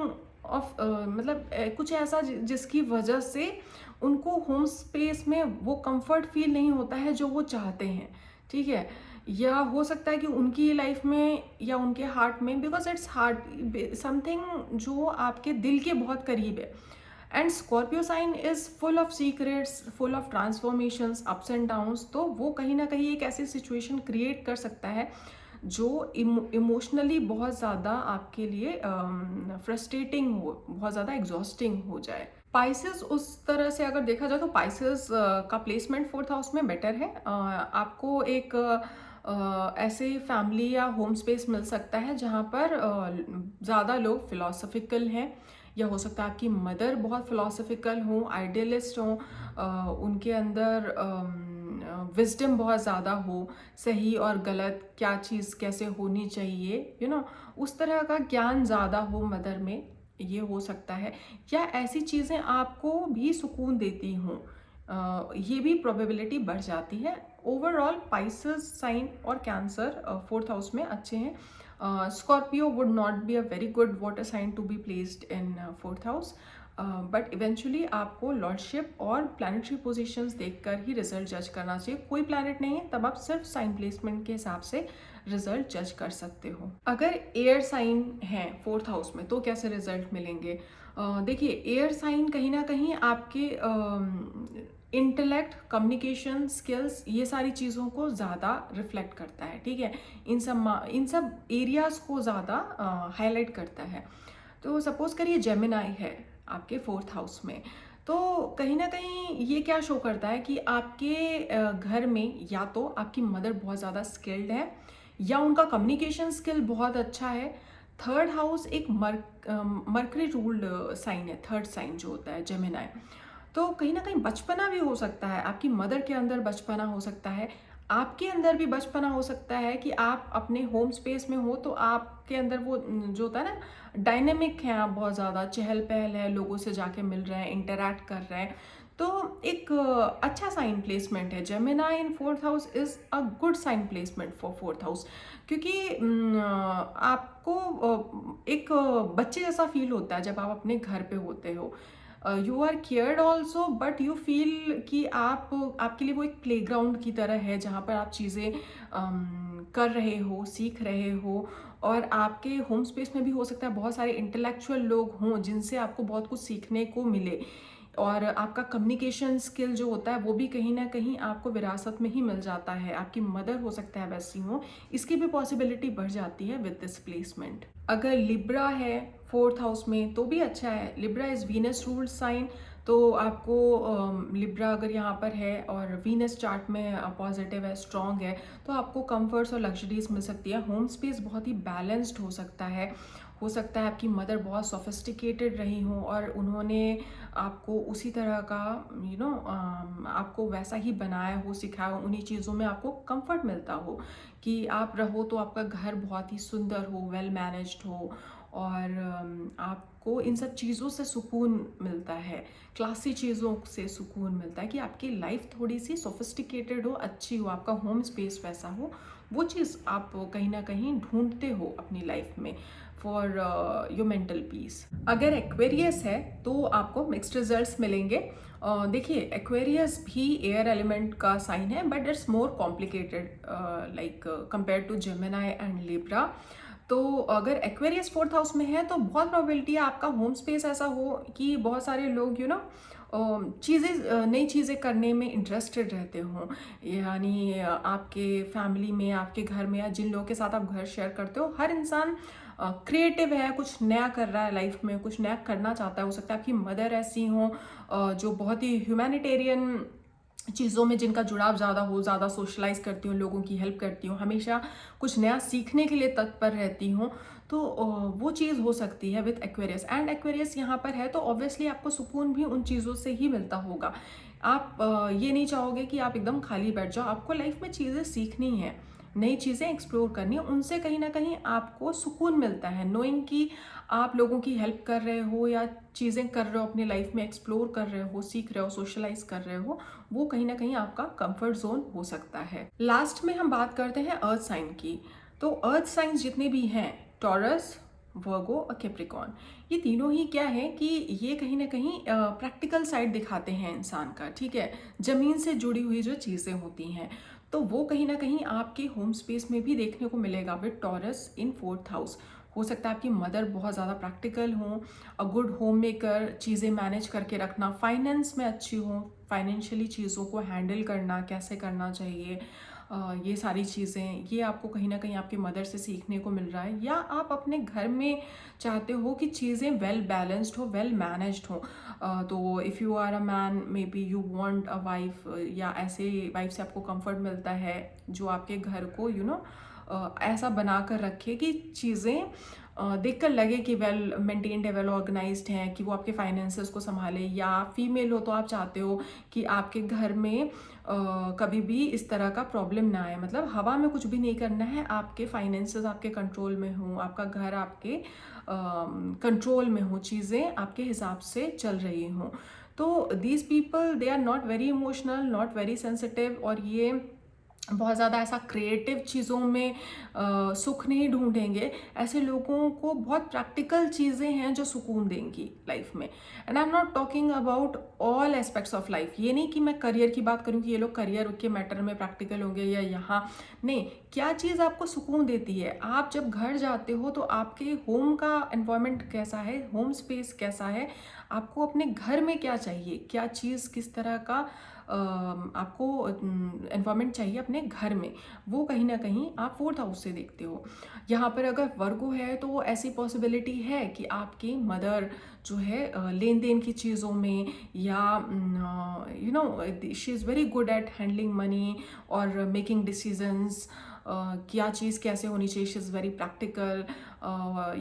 ऑफ मतलब कुछ ऐसा जिसकी वजह से उनको होम स्पेस में वो कंफर्ट फील नहीं होता है जो वो चाहते हैं, ठीक है। या हो सकता है कि उनकी लाइफ में या उनके हार्ट में, बिकॉज इट्स हार्ट समथिंग जो आपके दिल के बहुत करीब है। And Scorpio sign is full of secrets, full of transformations, ups and downs. तो वो कहीं ना कहीं एक ऐसी सिचुएशन क्रिएट कर सकता है जो इमोशनली बहुत ज़्यादा आपके लिए फ्रस्ट्रेटिंग हो, बहुत ज़्यादा एग्जॉस्टिंग हो जाए। पाइसेस उस तरह से अगर देखा जाए तो पाइसेस का प्लेसमेंट फोर्थ हाउस में बेटर है। आपको एक ऐसे फैमिली या होम स्पेस मिल सकता है जहाँ पर ज़्यादा लोग फिलोसफिकल हैं, या हो सकता है आपकी मदर बहुत फिलोसफिकल हो, आइडियलिस्ट हो, उनके अंदर विजडम बहुत ज़्यादा हो, सही और गलत क्या चीज़ कैसे होनी चाहिए, उस तरह का ज्ञान ज़्यादा हो मदर में, ये हो सकता है। या ऐसी चीज़ें आपको भी सुकून देती हों, ये भी प्रोबेबिलिटी बढ़ जाती है। ओवरऑल पाइसेस साइन और कैंसर फोर्थ हाउस में अच्छे हैं। Scorpio would not be a very good water sign to be placed in fourth house, but eventually आपको लॉर्डशिप और प्लानिटरी पोजीशंस देखकर ही रिजल्ट जज करना चाहिए। कोई प्लैनेट नहीं है तब आप सिर्फ साइन प्लेसमेंट के हिसाब से रिजल्ट जज कर सकते हो। अगर एयर साइन है फोर्थ हाउस में तो कैसे रिजल्ट मिलेंगे? देखिए, एयर साइन कहीं ना कहीं आपके इंटेलेक्ट, कम्युनिकेशन स्किल्स, ये सारी चीज़ों को ज़्यादा रिफ्लेक्ट करता है, ठीक है, इन सब एरियाज को ज़्यादा हाईलाइट करता है। तो सपोज करिए जेमिनाई है आपके फोर्थ हाउस में, तो कहीं ना कहीं ये क्या शो करता है कि आपके घर में या तो आपकी मदर बहुत ज़्यादा स्किल्ड है या उनका कम्युनिकेशन स्किल बहुत अच्छा है। थर्ड हाउस एक मर्करी रूल्ड साइन है, थर्ड साइन जो होता है जेमिनाई। तो कहीं ना कहीं बचपना भी हो सकता है, आपकी मदर के अंदर बचपना हो सकता है, आपके अंदर भी बचपना हो सकता है कि आप अपने होम स्पेस में हो तो आपके अंदर वो जो होता है ना, डायनेमिक है, आप बहुत ज़्यादा चहल पहल है, लोगों से जाके मिल रहे हैं, इंटरैक्ट कर रहे हैं। तो एक अच्छा साइन प्लेसमेंट है। Gemini in fourth house is a good sign placement for fourth house, क्योंकि आपको एक बच्चे जैसा फील होता है जब आप अपने घर पे होते हो। You are cared also, but you feel कि आपके लिए वो एक प्लेग्राउंड की तरह है जहाँ पर आप चीज़ें कर रहे हो, सीख रहे हो। और आपके होम स्पेस में भी हो सकता है बहुत सारे इंटेलेक्चुअल लोग हों जिनसे आपको बहुत कुछ सीखने को मिले, और आपका कम्युनिकेशन स्किल जो होता है वो भी कहीं ना कहीं आपको विरासत में ही मिल जाता है। आपकी मदर हो सकता है वैसी हो, इसकी भी पॉसिबिलिटी बढ़ जाती है विद दिस प्लेसमेंट। अगर लिब्रा है फोर्थ हाउस में तो भी अच्छा है। Libra is Venus ruled sign, तो आपको लिब्रा अगर यहाँ पर है और वीनस चार्ट में पॉजिटिव है, स्ट्रॉन्ग है, तो आपको कंफर्ट्स और लग्जरीज मिल सकती है। होम स्पेस बहुत ही बैलेंस्ड हो सकता है। हो सकता है आपकी मदर बहुत सोफिस्टिकेटेड रही हो और उन्होंने आपको उसी तरह का आपको वैसा ही बनाया हो, सिखाया हो, उन्हीं चीज़ों में आपको कंफर्ट मिलता हो कि आप रहो तो आपका घर बहुत ही सुंदर हो, वेल मैनेज्ड हो, और आपको इन सब चीज़ों से सुकून मिलता है, क्लासी चीज़ों से सुकून मिलता है कि आपकी लाइफ थोड़ी सी सोफिस्टिकेटेड हो, अच्छी हो, आपका होम स्पेस वैसा हो। वो चीज़ आप कहीं ना कहीं ढूंढते हो अपनी लाइफ में फॉर योर मेंटल पीस। अगर एक्वेरियस है तो आपको मिक्स्ड रिजल्ट्स मिलेंगे। देखिए, एक्वेरियस भी एयर एलिमेंट का साइन है, but it's more complicated like compare to Gemini and Libra. तो अगर एक्वेरियस फोर्थ हाउस में है तो बहुत प्रोबेबिलिटी है आपका होम स्पेस ऐसा हो कि बहुत सारे लोग चीज़ें, नई चीज़ें करने में इंटरेस्टेड रहते हों। यानी आपके फैमिली में, आपके घर में, या जिन लोगों के साथ आप घर शेयर करते हो, हर इंसान क्रिएटिव है, कुछ नया कर रहा है लाइफ में, कुछ नया करना चाहता है। हो सकता है आपकी मदर ऐसी हो जो बहुत ही ह्यूमैनिटेरियन चीज़ों में जिनका जुड़ाव ज़्यादा हो, ज़्यादा सोशलाइज करती हूँ, लोगों की हेल्प करती हूँ, हमेशा कुछ नया सीखने के लिए तत्पर रहती हूँ। तो वो चीज़ हो सकती है विथ एक्वेरियस। एंड एक्वेरियस यहाँ पर है तो ऑब्वियसली आपको सुकून भी उन चीज़ों से ही मिलता होगा। आप ये नहीं चाहोगे कि आप एकदम खाली बैठ जाओ। आपको लाइफ में चीज़ें सीखनी है, नई चीज़ें एक्सप्लोर करनी है, उनसे कहीं ना कहीं आपको सुकून मिलता है। नोइंग कि आप लोगों की हेल्प कर रहे हो या चीज़ें कर रहे हो, अपनी लाइफ में एक्सप्लोर कर रहे हो, सीख रहे हो, सोशलाइज कर रहे हो, वो कहीं ना कहीं आपका कंफर्ट जोन हो सकता है। लास्ट में हम बात करते हैं अर्थ साइन की। तो अर्थ साइंस जितने भी हैं, टॉरस, वर्गो और कैप्रिकॉर्न, ये तीनों ही क्या है कि ये कहीं ना कहीं प्रैक्टिकल साइड दिखाते हैं इंसान का। ठीक है, जमीन से जुड़ी हुई जो चीज़ें होती हैं, तो वो कहीं ना कहीं आपके होम स्पेस में भी देखने को मिलेगा with taurus in fourth house. हो सकता है आपकी मदर बहुत ज़्यादा प्रैक्टिकल हो, अ गुड होम मेकर, चीज़ें मैनेज करके रखना, फाइनेंस में अच्छी हो, फाइनेंशियली चीज़ों को हैंडल करना, कैसे करना चाहिए, ये सारी चीज़ें, ये आपको कहीं ना कहीं आपकी मदर से सीखने को मिल रहा है। या आप अपने घर में चाहते हो कि चीज़ें वेल बैलेंस्ड हो, वेल मैनेज्ड हो। तो if you are a man, maybe you want a wife, या ऐसे वाइफ से आपको कंफर्ट मिलता है जो आपके घर को ऐसा बना कर रखे कि चीज़ें देखकर लगे कि वेल मेंटेन्ड है, वेल ऑर्गेनाइज्ड हैं, कि वो आपके फाइनेंसेस को संभाले। या फीमेल हो तो आप चाहते हो कि आपके घर में कभी भी इस तरह का प्रॉब्लम ना आए, मतलब हवा में कुछ भी नहीं करना है, आपके फाइनेंसेस आपके कंट्रोल में हो, आपका घर आपके कंट्रोल में हो, चीज़ें आपके हिसाब से चल रही हों। तो these people, they are not very emotional, not very sensitive, और ये बहुत ज़्यादा ऐसा क्रिएटिव चीज़ों में सुख नहीं ढूंढेंगे। ऐसे लोगों को बहुत प्रैक्टिकल चीज़ें हैं जो सुकून देंगी लाइफ में। And I am not talking about all aspects of life. ये नहीं कि मैं करियर की बात करूँ कि ये लोग करियर के मैटर में प्रैक्टिकल होंगे या यहाँ नहीं। क्या चीज़ आपको सुकून देती है? आप जब घर जाते हो तो आपके होम का एनवायरनमेंट कैसा है, होम स्पेस कैसा है, आपको अपने घर में क्या चाहिए, क्या चीज़, किस तरह का आपको एनवायरनमेंट चाहिए अपने घर में, वो कहीं ना कहीं आप फोर्थ हाउस से देखते हो। यहाँ पर अगर वर्गो है तो ऐसी पॉसिबिलिटी है कि आपकी मदर जो है लेन देन की चीज़ों में, या she is very good at handling money और मेकिंग डिसीजंस, क्या चीज़ कैसे होनी चाहिए। शी इज़ वेरी प्रैक्टिकल,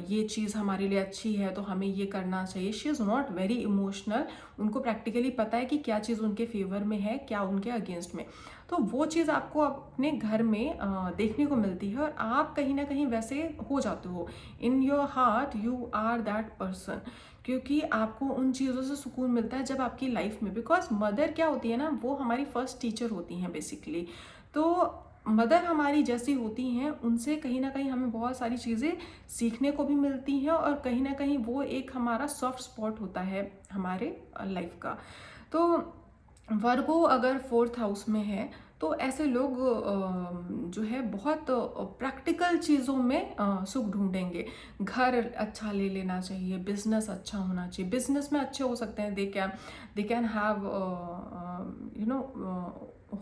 ये चीज़ हमारे लिए अच्छी है तो हमें ये करना चाहिए। She is not very emotional, उनको प्रैक्टिकली पता है कि क्या चीज़ उनके फेवर में है, क्या उनके अगेंस्ट में। तो वो चीज़ आपको अपने घर में देखने को मिलती है, और आप कहीं ना कहीं वैसे हो जाते हो। In your heart you are that person, क्योंकि आपको उन चीज़ों से सुकून मिलता है जब आपकी लाइफ में, बिकॉज मदर क्या होती है ना, वो हमारी फर्स्ट टीचर होती हैं बेसिकली। तो मदर हमारी जैसी होती हैं, उनसे कहीं ना कहीं हमें बहुत सारी चीज़ें सीखने को भी मिलती हैं, और कहीं ना कहीं वो एक हमारा सॉफ्ट स्पॉट होता है हमारे लाइफ का। तो वर्गो अगर फोर्थ हाउस में है तो ऐसे लोग जो है बहुत प्रैक्टिकल चीज़ों में सुख ढूंढेंगे। घर अच्छा ले लेना चाहिए, बिजनेस अच्छा होना चाहिए, बिजनेस में अच्छे हो सकते हैं। दे कैन हैव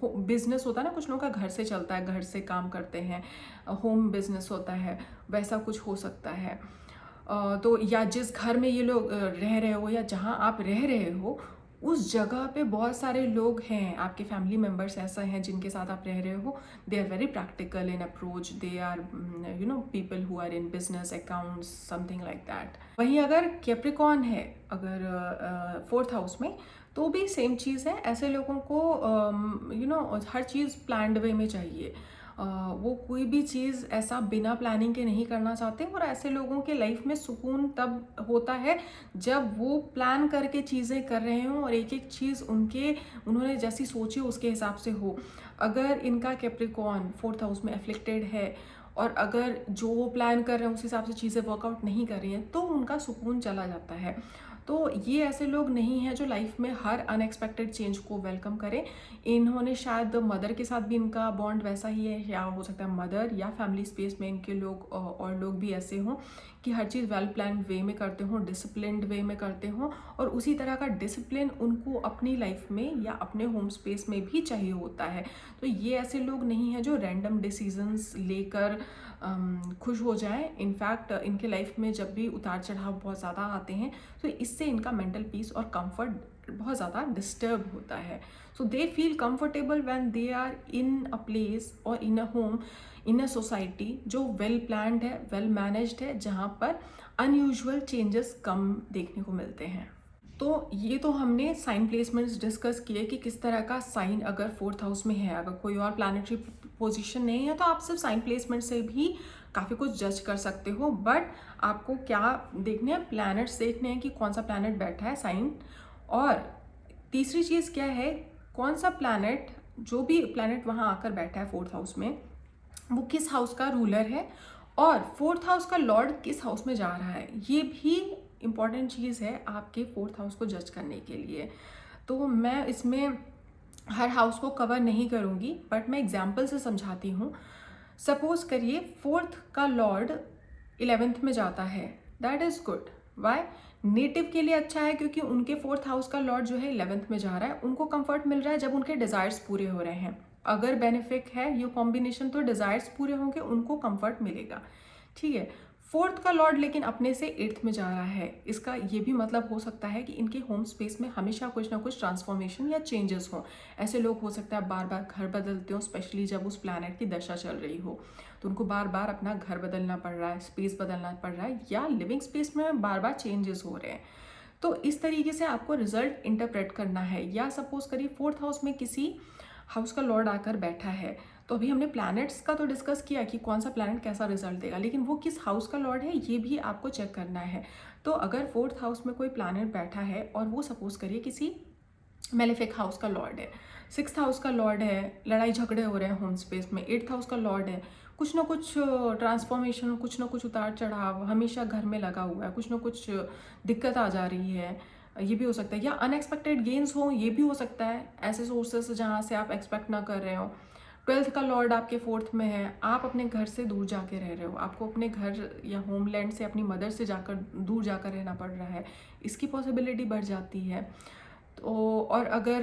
बिजनेस होता है ना, कुछ लोगों का घर से चलता है, घर से काम करते हैं, होम बिजनेस होता है, वैसा कुछ हो सकता है। तो या जिस घर में ये लोग रह रहे हो, या जहाँ आप रह रहे हो, उस जगह पे बहुत सारे लोग हैं, आपके फैमिली मेम्बर्स ऐसा हैं जिनके साथ आप रह रहे हो, they are very practical in approach, they are people who are in business, accounts, something like that. वहीं अगर कैप्रिकॉर्न है अगर फोर्थ हाउस में, तो भी सेम चीज़ है। ऐसे लोगों को हर चीज़ प्लान्ड वे में चाहिए। वो कोई भी चीज़ ऐसा बिना प्लानिंग के नहीं करना चाहते, और ऐसे लोगों के लाइफ में सुकून तब होता है जब वो प्लान करके चीज़ें कर रहे हों और एक एक चीज़ उन्होंने जैसी सोची उसके हिसाब से हो। अगर इनका कैप्रिकॉर्न 4th हाउस में एफ्लिक्टेड है और अगर जो वो प्लान कर रहे हैं उस हिसाब से चीज़ें वर्कआउट नहीं कर रही हैं तो उनका सुकून चला जाता है। तो ये ऐसे लोग नहीं हैं जो लाइफ में हर अनएक्सपेक्टेड चेंज को वेलकम करें। इन्होंने शायद मदर के साथ भी इनका बॉन्ड वैसा ही है, या हो सकता है मदर या फैमिली स्पेस में इनके लोग और लोग भी ऐसे हों कि हर चीज़ वेल प्लान्ड वे में करते हों, डिसिप्लिन्ड वे में करते हों, और उसी तरह का डिसिप्लिन उनको अपनी लाइफ में या अपने होम स्पेस में भी चाहिए होता है। तो ये ऐसे लोग नहीं हैं जो रैंडम डिसीजंस लेकर खुश हो जाएं। इनफैक्ट इनके लाइफ में जब भी उतार चढ़ाव बहुत ज़्यादा आते हैं तो इससे इनका मेंटल पीस और कंफर्ट बहुत ज़्यादा डिस्टर्ब होता है। So they feel comfortable when they are in a place or in a home, in a society जो वेल प्लान्ड है, वेल मैनेज्ड है, जहाँ पर अनयूजुअल चेंजेस कम देखने को मिलते हैं। तो ये तो हमने साइन प्लेसमेंट्स डिस्कस किए कि किस तरह का साइन अगर 4th हाउस में है, अगर कोई और प्लानिटरी पोजीशन नहीं है तो आप सिर्फ साइन प्लेसमेंट से भी काफ़ी कुछ जज कर सकते हो। बट आपको क्या देखने हैं, प्लैनेट्स देखने हैं कि कौन सा प्लैनेट बैठा है साइन, और तीसरी चीज़ क्या है, कौन सा प्लैनेट, जो भी प्लैनेट वहाँ आकर बैठा है 4th हाउस में, वो किस हाउस का रूलर है और 4th हाउस का लॉर्ड किस हाउस में जा रहा है। ये भी इम्पॉर्टेंट चीज़ है आपके 4th हाउस को जज करने के लिए। तो मैं इसमें हर हाउस को कवर नहीं करूँगी, बट मैं एग्जाम्पल से समझाती हूँ। सपोज करिए 4th का लॉर्ड 11th में जाता है, दैट इज़ गुड। वाई? नेटिव के लिए अच्छा है क्योंकि उनके 4th हाउस का लॉर्ड जो है 11th में जा रहा है, उनको कंफर्ट मिल रहा है जब उनके डिज़ायर्स पूरे हो रहे हैं। अगर बेनिफिक है ये कॉम्बिनेशन तो डिज़ायर्स पूरे होंगे, उनको कंफर्ट मिलेगा। ठीक है। 4th का लॉर्ड लेकिन अपने से 8th में जा रहा है, इसका ये भी मतलब हो सकता है कि इनके होम स्पेस में हमेशा कुछ ना कुछ ट्रांसफॉर्मेशन या चेंजेस हों। ऐसे लोग हो सकता है बार बार घर बदलते हो, स्पेशली जब उस प्लैनेट की दशा चल रही हो, तो उनको बार बार अपना घर बदलना पड़ रहा है, स्पेस बदलना पड़ रहा है, या लिविंग स्पेस में बार बार चेंजेस हो रहे हैं। तो इस तरीके से आपको रिजल्ट इंटरप्रेट करना है। या सपोज करिए 4th हाउस में किसी हाउस का लॉर्ड आकर बैठा है, तो अभी हमने प्लैनेट्स का तो डिस्कस किया कि कौन सा प्लैनेट कैसा रिजल्ट देगा, लेकिन वो किस हाउस का लॉर्ड है ये भी आपको चेक करना है। तो अगर 4th हाउस में कोई प्लैनेट बैठा है और वो सपोज करिए किसी मेलेफिक हाउस का लॉर्ड है, 6th हाउस का लॉर्ड है, लड़ाई झगड़े हो रहे हैं होम स्पेस में, 8th हाउस का लॉर्ड है, कुछ ना कुछ ट्रांसफॉर्मेशन, कुछ ना कुछ उतार चढ़ाव हमेशा घर में लगा हुआ है, कुछ ना कुछ दिक्कत आ जा रही है, ये भी हो सकता है। या अनएक्सपेक्टेड गेन्स हो, ये भी हो सकता है, ऐसे सोर्सेस जहाँ से आप एक्सपेक्ट ना कर रहे हो। 12th का लॉर्ड आपके 4th में है, आप अपने घर से दूर जाके रह रहे हो, आपको अपने घर या होमलैंड से अपनी मदर से जाकर दूर जाकर रहना पड़ रहा है, इसकी पॉसिबिलिटी बढ़ जाती है। तो और अगर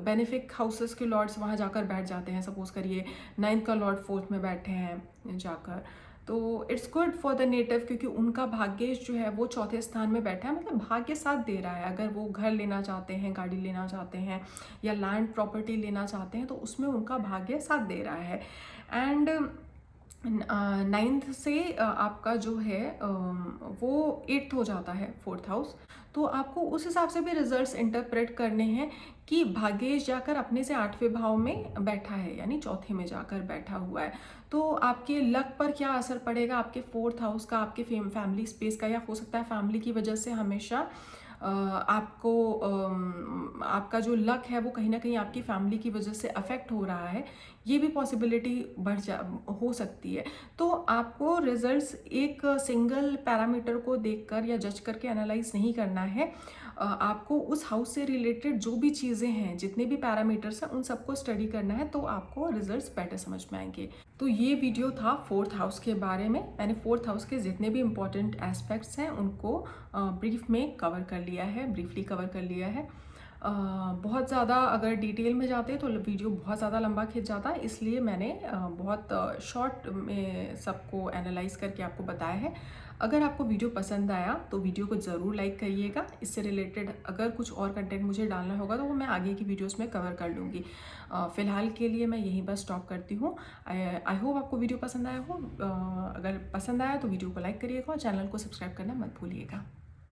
बेनिफिक हाउसेस के लॉर्ड्स वहाँ जाकर बैठ जाते हैं, सपोज करिए 9th का लॉर्ड 4th में बैठे हैं जाकर, तो it's good for the native क्योंकि उनका भाग्य जो है वो 4थे स्थान में बैठा है, मतलब भाग्य साथ दे रहा है। अगर वो घर लेना चाहते हैं, गाड़ी लेना चाहते हैं या लैंड प्रॉपर्टी लेना चाहते हैं तो उसमें उनका भाग्य साथ दे रहा है। एंड 9th से आपका जो है वो 8th हो जाता है 4th हाउस, तो आपको उस हिसाब से भी रिजल्ट्स इंटरप्रेट करने हैं कि भाग्येश जाकर अपने से 8वें भाव में बैठा है, यानी चौथे में जाकर बैठा हुआ है, तो आपके लक पर क्या असर पड़ेगा, आपके 4th हाउस का, आपके फैमिली स्पेस का, या हो सकता है फैमिली की वजह से हमेशा आपको आपका जो लक है वो कहीं ना कहीं आपकी फैमिली की वजह से अफेक्ट हो रहा है, ये भी पॉसिबिलिटी हो सकती है। तो आपको रिजल्ट्स एक सिंगल पैरामीटर को देखकर या जज करके एनालाइज नहीं करना है, आपको उस हाउस से रिलेटेड जो भी चीज़ें हैं, जितने भी पैरामीटर्स हैं, उन सबको स्टडी करना है, तो आपको रिजल्ट्स बेटर समझ में आएंगे। तो ये वीडियो था 4th हाउस के बारे में। मैंने 4th हाउस के जितने भी इम्पोर्टेंट एस्पेक्ट्स हैं उनको ब्रीफ में कवर कर लिया है, ब्रीफली कवर कर लिया है। बहुत ज़्यादा अगर डिटेल में जाते तो वीडियो बहुत ज़्यादा लंबा खिंच जाता है, इसलिए मैंने बहुत शॉर्ट में सबको एनालाइज करके आपको बताया है। अगर आपको वीडियो पसंद आया तो वीडियो को ज़रूर लाइक करिएगा। इससे रिलेटेड अगर कुछ और कंटेंट मुझे डालना होगा तो वो मैं आगे की वीडियोस में कवर कर लूँगी। फ़िलहाल के लिए मैं यहीं बस स्टॉप करती हूँ। आई होप आपको वीडियो पसंद आया हो। अगर पसंद आया तो वीडियो को लाइक करिएगा और चैनल को सब्सक्राइब करना मत भूलिएगा।